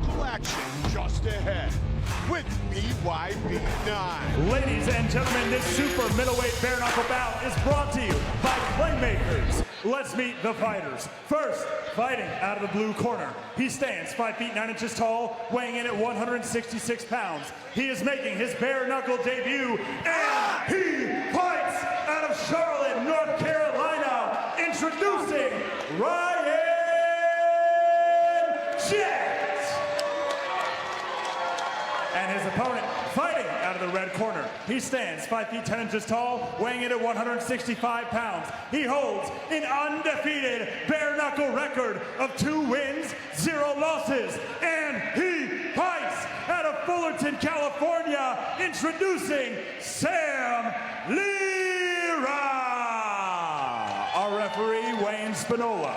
knuckle action just ahead with BYB 9. Ladies and gentlemen, this super middleweight bare knuckle bout is brought to you by Playmakers. Let's meet the fighters. First, fighting out of the blue corner. He stands 5 feet 9 inches tall, weighing in at 166 pounds. He is making his bare knuckle debut, and he fights out of Charlotte, North Carolina. Introducing Ryan JETT. And his opponent fighting out of the red corner. He stands 5 feet 10 inches tall, weighing in at 165 pounds. He holds an undefeated bare knuckle record of 2 wins, 0 losses. And he fights out of Fullerton, California. Introducing Sam LIERA. Our referee, Wayne Spinola.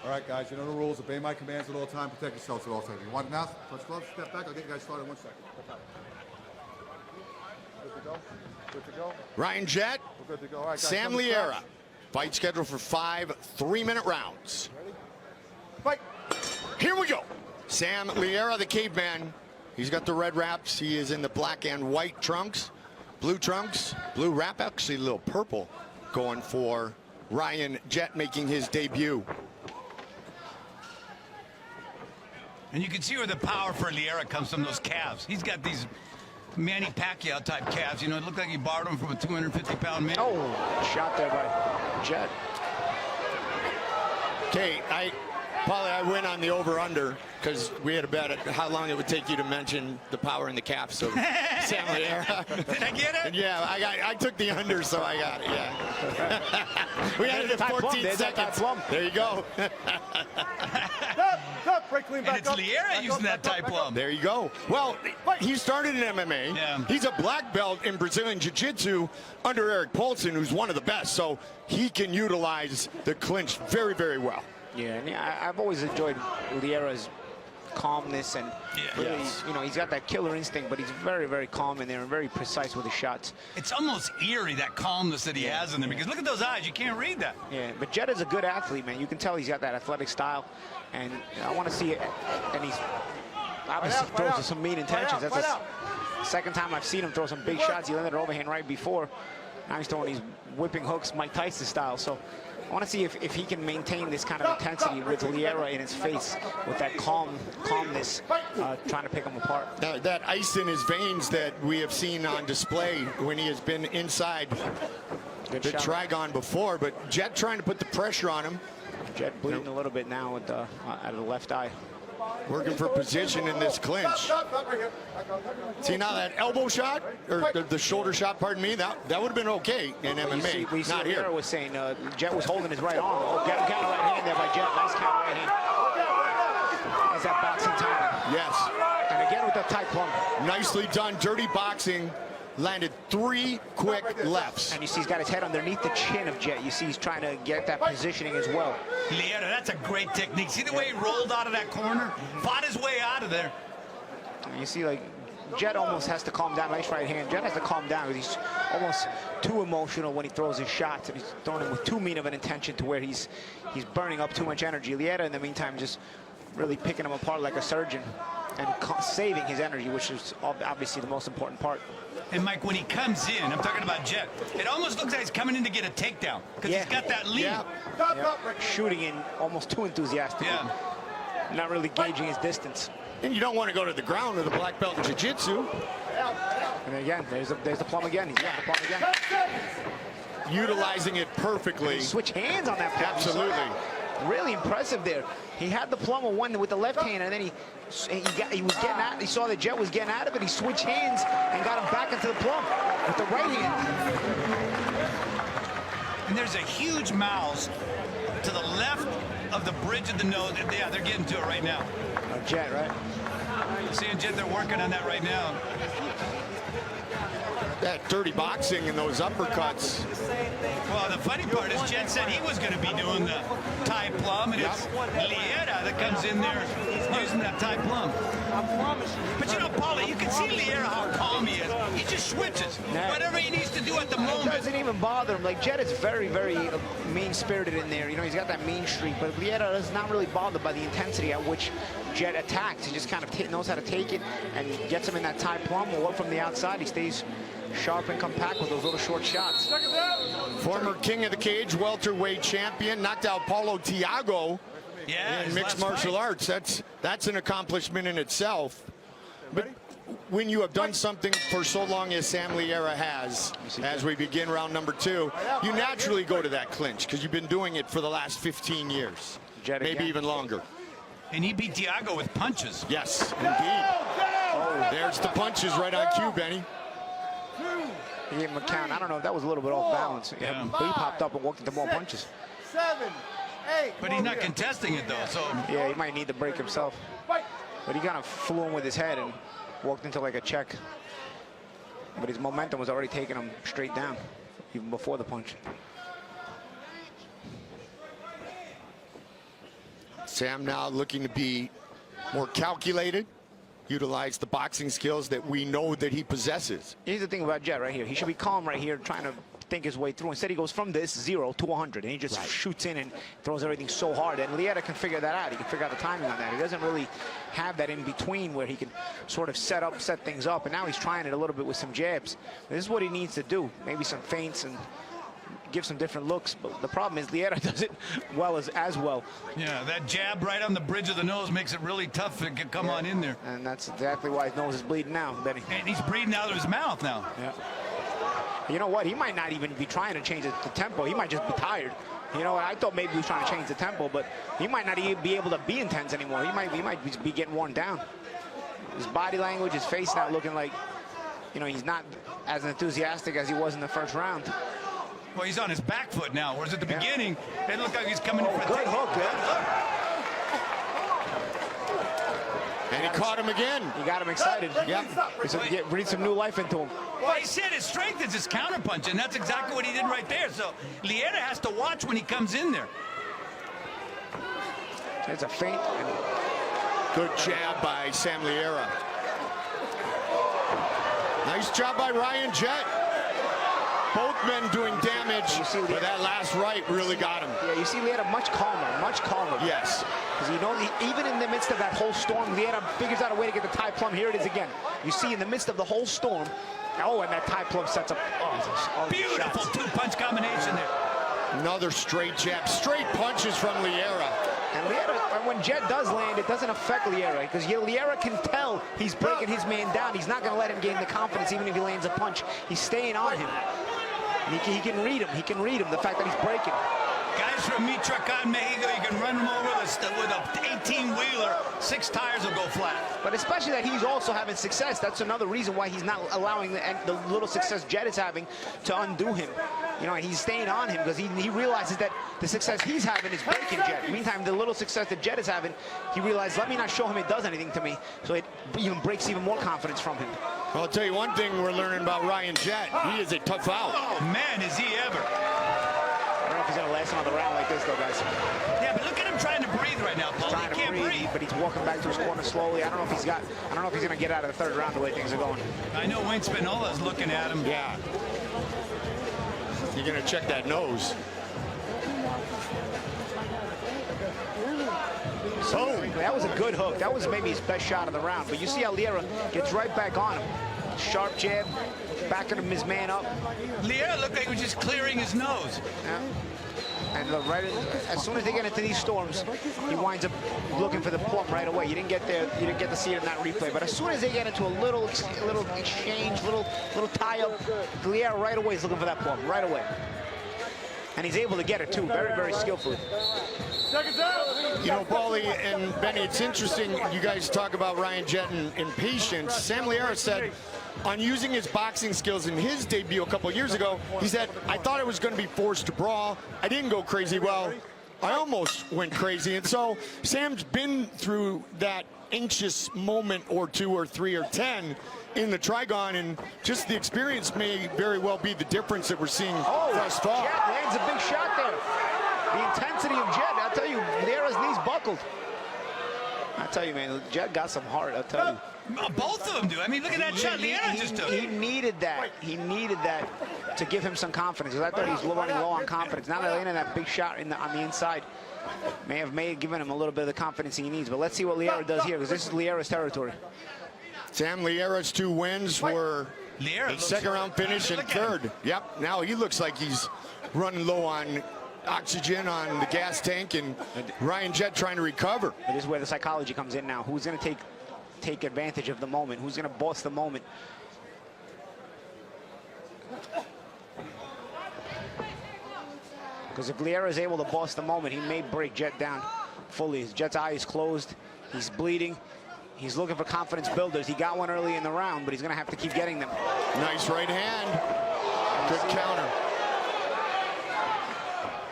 All right, guys, you know the rules. Obey my commands at all times. Protect yourselves at all times. You want it now? Touch gloves, step back. I'll get you guys started in 1 second. Good to go? Good to go? Ryan JETT, We're good to go. All right, guys, Sam LIERA. Fight scheduled for 5 3-minute rounds. Ready? Fight! Here we go. Sam LIERA, the caveman. He's got the red wraps. He is in the black and white trunks. Blue wrap, actually a little purple, going for Ryan JETT making his debut. And you can see where the power for LIERA comes from, those calves. He's got these Manny Pacquiao type calves. You know, it looked like he borrowed them from a 250-pound man. Oh, shot there by JETT. Okay, I went on the over-under because we had a bet at how long it would take you to mention the power in the calves of Sam LIERA. Did I get it? Yeah, I took the under, so I got it, yeah. We had it at 14 seconds. There you go. Break clean And back it's up. LIERA using that type plum. There you go. Well, he started in MMA. Yeah. He's a black belt in Brazilian Jiu-Jitsu under Eric Paulson, who's one of the best. So he can utilize the clinch very, very well. Yeah, and I've always enjoyed LIERA's calmness and really, you know, he's got that killer instinct, but he's very, very calm in there and very precise with his shots. It's almost eerie, that calmness that he has in there, because look at those eyes. You can't read that. Yeah, but JETT is a good athlete, man. You can tell he's got that athletic style, and I want to see it. And he's obviously throws with some mean intentions. That's the second time I've seen him throw some big shots. He landed an overhand right before. Now he's throwing these whipping hooks, Mike Tyson style. So I want to see if he can maintain this kind of intensity with LIERA in his face, with that calmness, trying to pick him apart. That ice in his veins that we have seen on display when he has been inside the Trigon before, but JETT trying to put the pressure on him. JETT bleeding a little bit now with out of the left eye. Working for position in this clinch. See now that elbow shot, or the shoulder shot, pardon me, that would have been okay in MMA. We see not here. LIERA was saying JETT was holding his right arm. Oh, counter right hand there by JETT. Nice counter right hand. That's that boxing timing. Yes. And again with that tight plum. Nicely done. Dirty boxing. Landed 3 quick lefts. And you see he's got his head underneath the chin of JETT. You see he's trying to get that positioning as well. LIERA, that's a great technique. See the way he rolled out of that corner? Fought his way out of there. And you see, like, JETT almost has to calm down. Nice right hand. JETT has to calm down because he's almost too emotional when he throws his shots, and he's throwing them with too mean of an intention to where he's burning up too much energy. LIERA, in the meantime, just really picking him apart like a surgeon and saving his energy, which is obviously the most important part. And Mike, when he comes in, I'm talking about JETT, it almost looks like he's coming in to get a takedown because he's got that lead. Shooting in almost too enthusiastically. Not really gauging his distance. And you don't want to go to the ground with a black belt in jiu-jitsu. And again, there's the plum again. He's got the plum again. Utilizing it perfectly. Switch hands on that plum. Absolutely. Really impressive there. He had the plum of one with the left hand, and then he was getting out. He saw that JETT was getting out of it. He switched hands and got him back into the plum with the right hand. And there's a huge mouse to the left of the bridge of the nose. Yeah, they're getting to it right now. JETT, right? Seeing JETT, they're working on that right now. That dirty boxing and those uppercuts. Well, the funny part is JETT said he was going to be doing the Thai plum, and it's LIERA that comes in there using that Thai plum. But you know, Paulie, you can see LIERA how calm he is. He's just switches. Nah. Whatever he needs to do at the It moment. doesn't even bother him. Like, JETT is very, very mean-spirited in there. You know, he's got that mean streak, but LIERA is not really bothered by the intensity at which JETT attacks. He just kind of knows how to take it and gets him in that tie plum or from the outside. He stays sharp and compact with those little short shots. Former king of the cage, welterweight champion, knocked out Paulo Tiago in mixed martial arts. That's an accomplishment in itself. But when you have done something for so long as Sam LIERA has, as we begin round number 2, you naturally go to that clinch because you've been doing it for the last 15 years, maybe even longer. And he beat Tiago with punches. Yes, indeed. Oh, there's the punches right on cue, Benny. He gave him a count. I don't know if that was a little bit off balance. Yeah. But he popped up and walked into more punches. 7, 8. But he's not contesting it, though, so... Yeah, he might need the break himself. But he kind of flew him with his head and walked into like a check. But his momentum was already taking him straight down, even before the punch. Sam now looking to be more calculated, utilize the boxing skills that we know that he possesses. Here's the thing about JETT right here. He should be calm right here, trying to think his way through. Instead, he goes from this 0 to 100, and he just shoots in and throws everything so hard. And LIERA can figure that out. He can figure out the timing on that. He doesn't really have that in between where he can sort of set things up. And now he's trying it a little bit with some jabs. This is what he needs to do. Maybe some feints and give some different looks. But the problem is LIERA does it well as well. Yeah, that jab right on the bridge of the nose makes it really tough to come on in there. And that's exactly why his nose is bleeding now, Benny. And he's breathing out of his mouth now. Yeah. You know what? He might not even be trying to change the tempo. He might just be tired. You know, I thought maybe he was trying to change the tempo, but he might not even be able to be intense anymore. He might be getting worn down. His body language, his face not looking like, you know, he's not as enthusiastic as he was in the first round. Well, he's on his back foot now, whereas at the beginning, it looked like he's coming in for a Good hook, And he caught him again. He got him excited. Yep. Breathe some new life into him. Well, he said his strength is his counterpunch, and that's exactly what he did right there. So LIERA has to watch when he comes in there. It's a feint. Good jab by Sam LIERA. Nice job by Ryan JETT. Both men doing damage, but that last right really got him. Yeah, you see LIERA much calmer, much calmer. Yes. Because you know, even in the midst of that whole storm, LIERA figures out a way to get the tie plum. Here it is again. You see in the midst of the whole storm, and that tie plum sets up. Oh, beautiful two-punch combination there. Another straight jab, straight punches from LIERA. And LIERA, when JETT does land, it doesn't affect LIERA, because LIERA can tell he's breaking his man down. He's not going to let him gain the confidence, even if he lands a punch. He's staying on him. And he can read him. He can read him, the fact that he's breaking. Guys from Trigon, Mexico, you can run them over with a 18-wheeler. 6 tires will go flat. But especially that he's also having success. That's another reason why he's not allowing the little success JETT is having to undo him. You know, and he's staying on him because he realizes that the success he's having is breaking JETT. Meantime, the little success that JETT is having, he realized, let me not show him it does anything to me. So it even breaks even more confidence from him. Well, I'll tell you one thing we're learning about Ryan JETT. He is a tough out. Oh, man, is he ever. I don't know if he's going to last another round like this, though, guys. Yeah, but look at him trying to breathe right now, Paul. He can't breathe. But he's walking back to his corner slowly. I don't know if he's going to get out of the third round the way things are going. I know Wayne Spinola's looking at him. Yeah. You're going to check that nose. So that was a good hook. That was maybe his best shot of the round. But you see how LIERA gets right back on him. Sharp jab, backing his man up. LIERA looked like he was just clearing his nose. Yeah. And as soon as they get into these storms, he winds up looking for the plum right away. You didn't get to see it in that replay. But as soon as they get into a little exchange, little tie-up, LIERA right away is looking for that plum, right away. And he's able to get it, too, very, very skillfully. You know, Paulie and Benny, it's interesting you guys talk about Ryan JETT and patience. Sam LIERA said on using his boxing skills in his debut a couple years ago, he said, I thought I was going to be forced to brawl. I didn't go crazy. Well, I almost went crazy. And so Sam's been through that anxious moment or 2 or 3 or 10 in the Trigon, and just the experience may very well be the difference that we're seeing thus far. JETT lands a big shot there. The intensity of JETT, I'll tell you, LIERA's knees buckled. I tell you, man, JETT got some heart, I'll tell you. Both of them do. I mean, look at that shot LIERA just took. He needed that. He needed that to give him some confidence. Because I thought he was running low on confidence. Now that landing that big shot on the inside may have given him a little bit of the confidence he needs. But let's see what LIERA does here, because this is LIERA's territory. Sam LIERA's 2 wins were a second-round finish and third. Yep. Now he looks like he's running low on oxygen on the gas tank, and Ryan Jett trying to recover. This is where the psychology comes in now. Who's going to take advantage of the moment? Who's going to boss the moment? Because if LIERA is able to boss the moment, he may break Jett down fully. Jett's eye is closed. He's bleeding. He's looking for confidence builders. He got one early in the round, but he's going to have to keep getting them. Nice right hand. Good counter.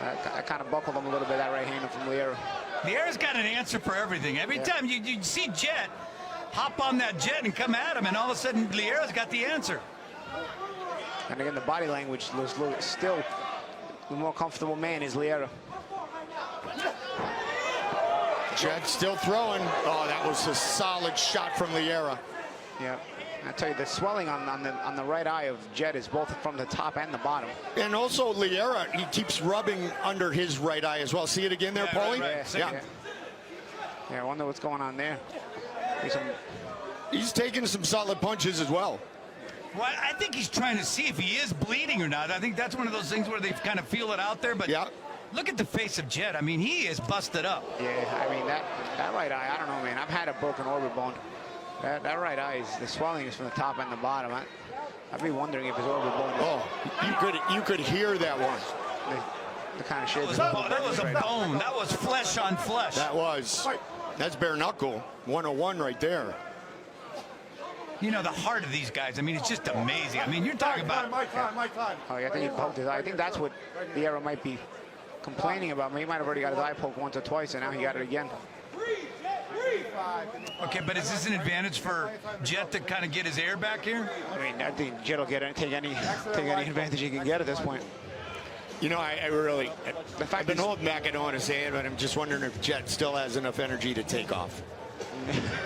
That kind of buckled him a little bit, that right hand from LIERA. LIERA's got an answer for everything. Every time you see Jett hop on that jet and come at him, and all of a sudden LIERA's got the answer. And again, the body language looks still the more comfortable man is LIERA. Jett still throwing. Oh, that was a solid shot from LIERA. Yeah. I tell you, the swelling on the right eye of Jett is both from the top and the bottom. And also LIERA, he keeps rubbing under his right eye as well. See it again there, Paulie? Right. Yeah, I wonder what's going on there. He's taking some solid punches as well. Well, I think he's trying to see if he is bleeding or not. I think that's one of those things where they kind of feel it out there. But look at the face of Jett. I mean, he is busted up. Yeah, I mean, that right eye, I don't know, man. I've had a broken orbit bone. That right eye, the swelling is from the top and the bottom. I'd be wondering if his orbit bone. Oh, you could hear that one. The kind of shit. That was a bone. That was flesh on flesh. That's Bareknuckle 101 right there. You know, the heart of these guys, I mean, it's just amazing. I mean, you're talking about... My time. Oh, yeah, I think he poked his eye. I think that's what LIERA might be complaining about. He might have already got his eye poked once or twice, and now he got it again. Okay, but is this an advantage for Jett to kind of get his air back here? I mean, I think Jett will take any advantage he can get at this point. You know, I've been holding back, I don't want to say it, but I'm just wondering if Jett still has enough energy to take off.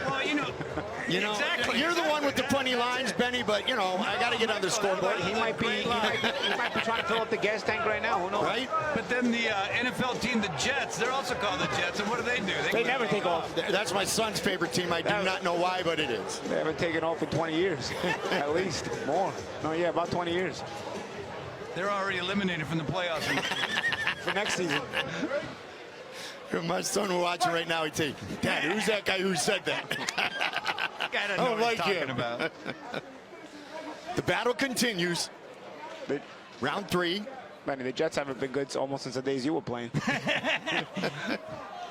Well, you know, exactly. You're the one with the funny lines, Benny, but, you know, I got to get on the scoreboard. He might be trying to fill up the gas tank right now. Who knows? Right? But then the NFL team, the Jets, they're also called the Jets, and what do? They never take off. That's my son's favorite team. I do not know why, but it is. They haven't taken off in 20 years, at least. More. No, yeah, about 20 years. They're already eliminated from the playoffs for next season. My son who's watching right now, he'd say, Dad, who's that guy who said that? I don't know what he's talking about. The battle continues. Round 3. Man, the Jets haven't been good almost since the days you were playing.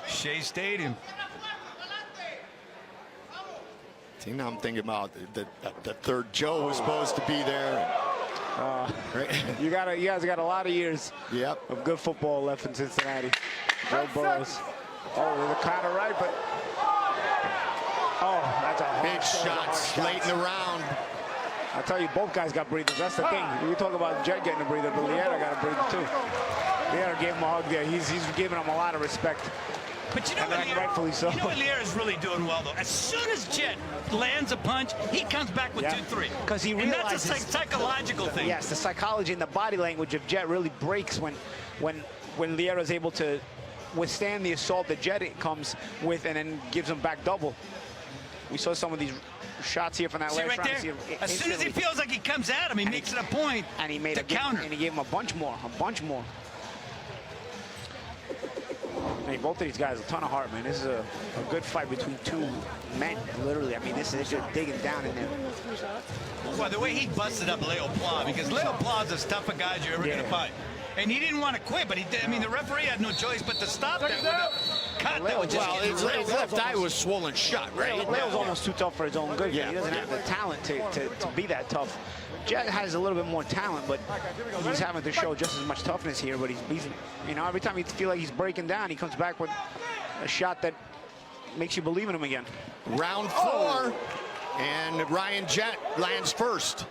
Shea Stadium. See, now I'm thinking about the third Joe was supposed to be there. Right. You guys got a lot of years of good football left in Cincinnati. Joe Burrows. Oh, they're kind of right, but that's a big shot late in the round. I tell you, both guys got breathers. That's the thing. You talk about Jett getting a breather, but LIERA got a breather too. LIERA gave him a hug there. He's giving him a lot of respect. But you know what, rightfully so. You know what LIERA's really doing well, though? As soon as Jett lands a punch, he comes back with 2-3. Because he realizes... And that's a psychological thing. Yes, the psychology and the body language of Jett really breaks when LIERA's able to withstand the assault that Jett comes with and then gives him back double. We saw some of these shots here from that last round. There? As soon as he feels like he comes at him, he makes it a point to counter. And he gave him a bunch more. I mean, both of these guys, a ton of heart, man. This is a good fight between two men, literally. I mean, this is just digging down in there. Well, the way he busted up Leo Pla, because Leo Pla's as tough a guy as you're ever going to fight. And he didn't want to quit, but he did. I mean, the referee had no choice but to stop that with a cut that was just his left eye was swollen shut, right? Leo's almost too tough for his own good. Yeah. He doesn't have the talent to be that tough. Jett has a little bit more talent, but he's having to show just as much toughness here. But he's you know, every time you feel like he's breaking down, he comes back with a shot that makes you believe in him again. Round 4, and Ryan Jett lands first.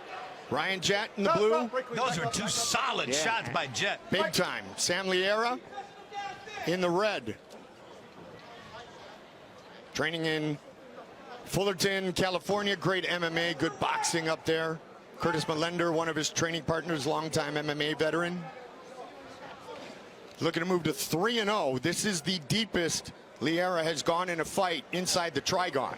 Ryan Jett in the blue. Those were 2 solid shots by Jett. Big time. Sam LIERA in the red. Training in Fullerton, California, great MMA, good boxing up there. Curtis Melender, one of his training partners, longtime MMA veteran. Looking to move to 3-0. This is the deepest LIERA has gone in a fight inside the Trigon.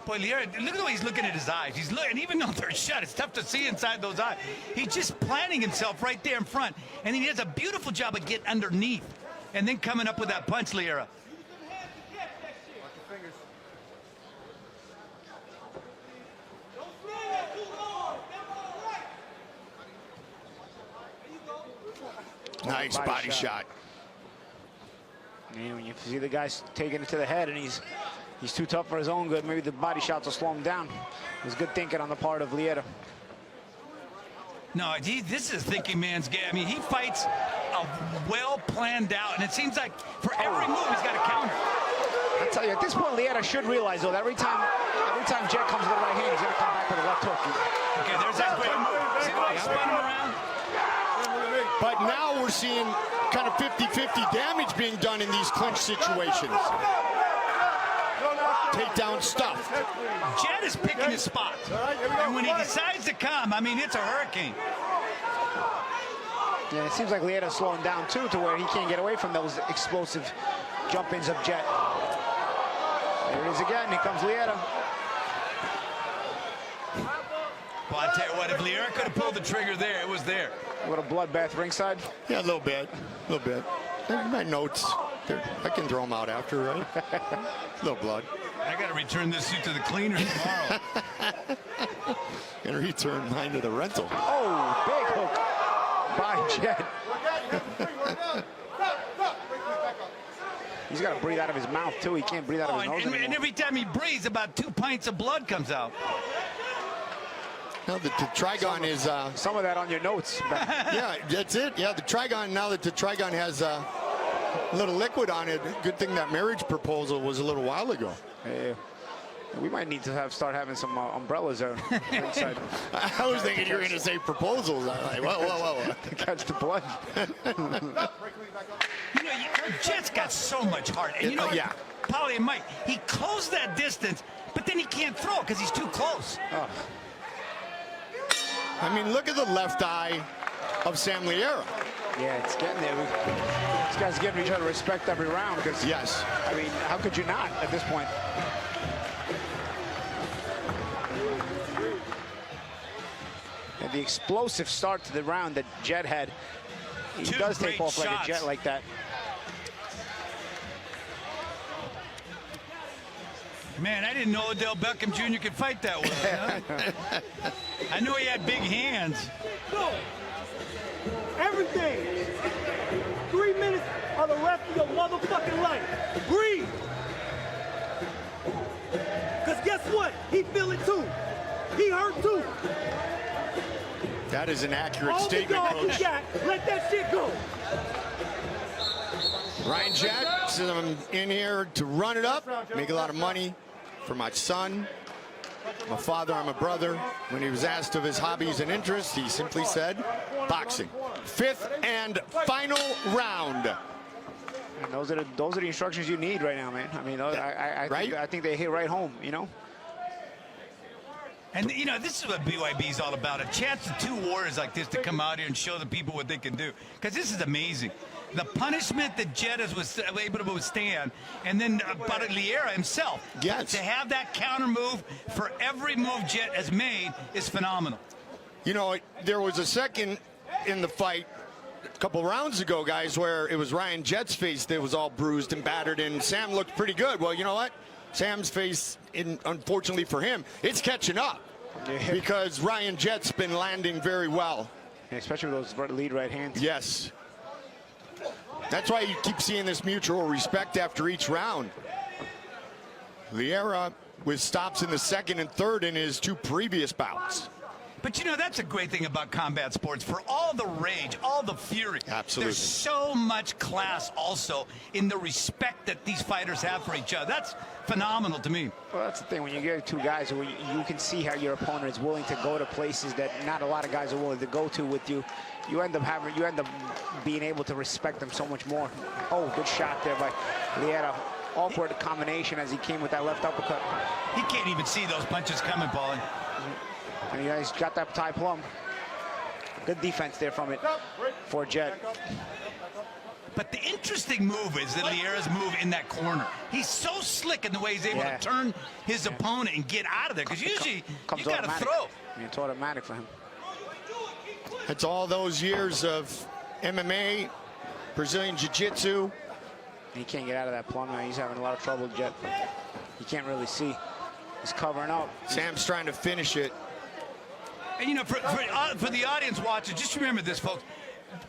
Boy, LIERA, look at the way he's looking at his eyes. He's looking, even though they're shut, it's tough to see inside those eyes. He's just planting himself right there in front. And then he does a beautiful job of getting underneath and then coming up with that punch, LIERA. Nice body shot. And when you see the guy's taking it to the head and he's too tough for his own good, maybe the body shots will slow him down. It was good thinking on the part of LIERA. No, this is thinking man's game. I mean, he fights a well planned out, and it seems like for every move he's got a counter. I tell you, at this point, LIERA should realize though that every time Jett comes to the right hand, he's gonna come back with a left hook. Okay, there's that great move. See the way he spun him around? But now we're seeing kind of 50-50 damage being done in these clinch situations. Takedown stuff. Jett is picking his spots. And when he decides to come, I mean, it's a hurricane. Yeah, it seems like LIERA's slowing down too, to where he can't get away from those explosive jump-ins of Jett. There it is again. Here comes LIERA. Well, I tell you what, if LIERA could have pulled the trigger there, it was there. What a bloodbath ringside. Yeah, a little bit. My notes, I can throw them out after, right? A little blood. I got to return this suit to the cleaner tomorrow. And return mine to the rental. Oh, big hook by Jett. He's got to breathe out of his mouth, too. He can't breathe out of his nose anymore. And every time he breathes, about 2 pints of blood comes out. Now the Trigon is... some of that on your notes. Yeah, that's it. Yeah, the Trigon, now that the Trigon has a little liquid on it, good thing that marriage proposal was a little while ago. Yeah. We might need to start having some umbrellas out inside. I was thinking you were going to say proposals. I'm like, whoa. To catch the blood. You know, Jett's got so much heart. And you know, yeah. Paulie and Mike, he closed that distance, but then he can't throw because he's too close. Oh. I mean, look at the left eye of Sam LIERA. Yeah, it's getting there. These guys giving each other respect every round. Because yes. I mean, how could you not at this point? And the explosive start to the round that Jett had. He does take off like a jet like that. Man, I didn't know Odell Beckham Jr. could fight that well. Huh? I knew he had big hands. Go. Everything. 3 minutes of the rest of your motherfucking life. Breathe. Because guess what? He feel it too. He hurt too. That is an accurate All statement, Coach. Let that shit go. Ryan Jett says I'm in here to run it up, make a lot of money for my son. My father, I'm a brother. When he was asked of his hobbies and interests, he simply said, boxing. 5th and final round. And those are the instructions you need right now, man. I mean, I think they hit right home, you know? And, you know, this is what BYB is all about. A chance to 2 warriors like this to come out here and show the people what they can do. Because this is amazing. The punishment that Jett was able to withstand, and then LIERA himself. Yes. To have that counter move for every move Jett has made is phenomenal. You know, there was a second in the fight a couple rounds ago, guys, where it was Ryan Jett's face that was all bruised and battered, and Sam looked pretty good. Well, you know what? Sam's face, unfortunately for him, it's catching up. Yeah. Because Ryan Jett's been landing very well. Yeah, especially with those lead right hands. Yes. That's why you keep seeing this mutual respect after each round. LIERA with stops in the 2nd and 3rd in his 2 previous bouts. But you know, that's a great thing about combat sports. For all the rage, all the fury, Absolutely. there's so much class also in the respect that these fighters have for each other. That's phenomenal to me. Well, that's the thing. When you get two guys who you can see how your opponent is willing to go to places that not a lot of guys are willing to go to with you, you end up being able to respect them so much more. Oh, good shot there by LIERA. Awkward combination as he came with that left uppercut. He can't even see those punches coming, Paulie. And he's got that tie plum. Good defense there from it for Jett. But the interesting move is that LIERA's move in that corner. He's so slick in the way he's able to turn his opponent and get out of there. Because usually you got to throw. It's automatic for him. It's all those years of MMA, Brazilian Jiu-Jitsu. He can't get out of that plum now. He's having a lot of trouble, Jett. He can't really see. He's covering up. Sam's trying to finish it. And you know, for the audience watching, just remember this, folks.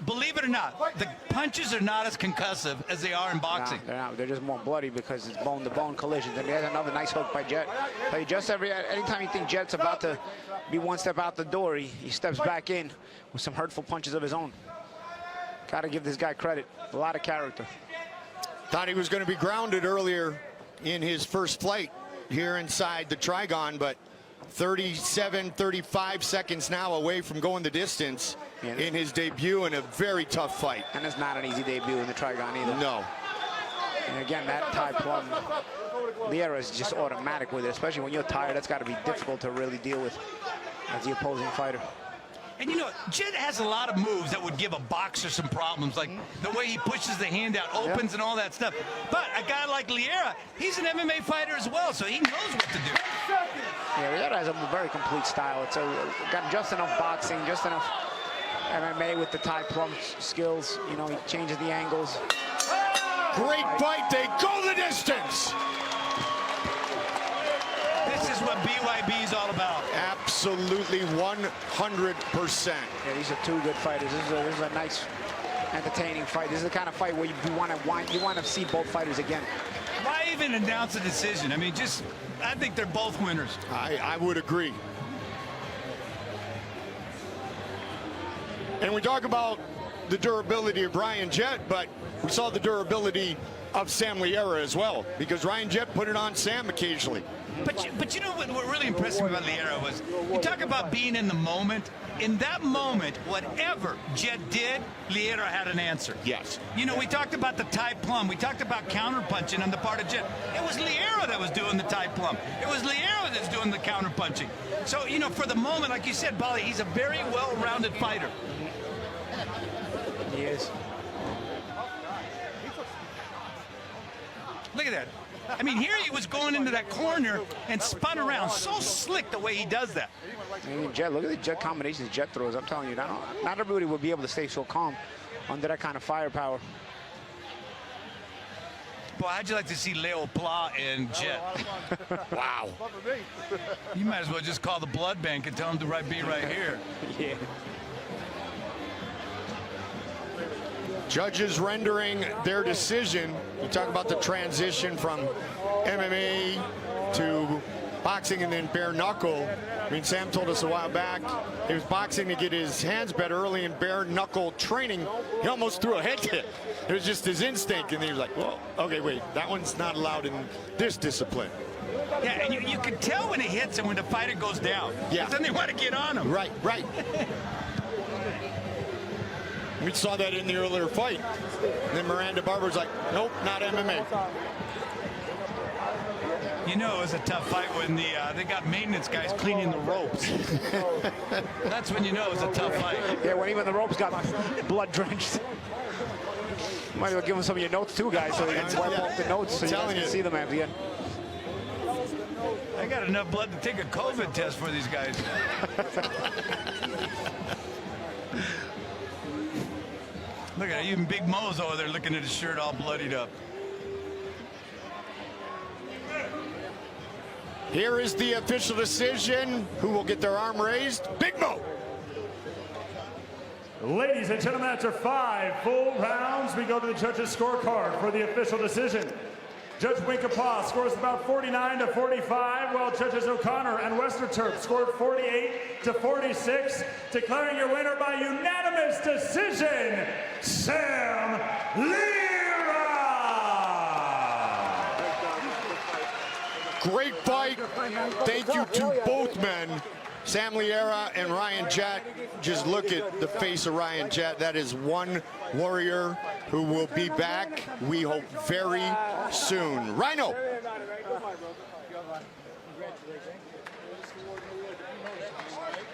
Believe it or not, the punches are not as concussive as they are in boxing. No, they're not. They're just more bloody because it's bone-to-bone collisions. And there's another nice hook by Jett. So just anytime you think Jett's about to be one step out the door, he steps back in with some hurtful punches of his own. Got to give this guy credit. A lot of character. Thought he was going to be grounded earlier in his first fight here inside the Trigon, but 35 seconds now away from going the distance in his debut in a very tough fight. And it's not an easy debut in the Trigon either. No. And again, that tie plum, LIERA is just automatic with it, especially when you're tired. That's got to be difficult to really deal with as the opposing fighter. And you know, Jett has a lot of moves that would give a boxer some problems, like the way he pushes the hand out, opens and all that stuff. But a guy like LIERA, he's an MMA fighter as well, so he knows what to do. Yeah, LIERA has a very complete style. It's got just enough boxing, just enough MMA with the tie plum skills. You know, he changes the angles. Great fight. They go the distance. This is what BYB is all about. Absolutely 100%. Yeah, these are two good fighters. This is a nice, entertaining fight. This is the kind of fight where you want to see both fighters again. Why even announce a decision? I mean, I think they're both winners. I would agree. And we talk about the durability of Ryan Jett, but we saw the durability of Sam LIERA as well, because Ryan Jett put it on Sam occasionally. But you know what really impressed me about LIERA was, you talk about being in the moment. In that moment, whatever Jett did, LIERA had an answer. Yes. You know, we talked about the tie plum. We talked about counter-punching on the part of Jett. It was LIERA that was doing the tie plum. It was LIERA that's doing the counter-punching. So, you know, for the moment, like you said, Bali, he's a very well-rounded fighter. He is. Look at that. I mean, here he was going into that corner and spun around. So slick the way he does that. I mean, Jett, look at the Jett combinations Jett throws. I'm telling you, not everybody would be able to stay so calm under that kind of firepower. Boy, how'd you like to see Leo Pla and Jett? Wow. You might as well just call the blood bank and tell them to be right here. Yeah. Judges rendering their decision. You talk about the transition from MMA to boxing and then bare knuckle. I mean, Sam told us a while back he was boxing to get his hands better early in bare knuckle training. He almost threw a head kick. It was just his instinct, and he was like, well, okay, wait, that one's not allowed in this discipline. Yeah, and you can tell when it hits and when the fighter goes down. Yeah. Because then they want to get on him. Right, right. We saw that in the earlier fight. And then Miranda Barber's like, nope, not MMA. You know, it was a tough fight when they got maintenance guys cleaning the ropes. That's when you know it was a tough fight. Yeah, when even the ropes got blood drenched. Might as well give them some of your notes too, guys, so you can wipe off the notes so you guys can see them at the end. I got enough blood to take a COVID test for these guys. Look at it, even Big Mo's over there looking at his shirt all bloodied up. Here is the official decision. Who will get their arm raised? Big Mo. Ladies and gentlemen, after 5 full rounds, we go to the judges' scorecard for the official decision. Judge Winkapaw scores about 49-45, while judges O'Connor and Westerterp scored 48-46, declaring your winner by unanimous decision, Sam LIERA! Great fight. Thank you to both men. Sam LIERA and Ryan Jett. Just look at the face of Ryan Jett. That is one warrior who will be back, we hope, very soon. Rhino.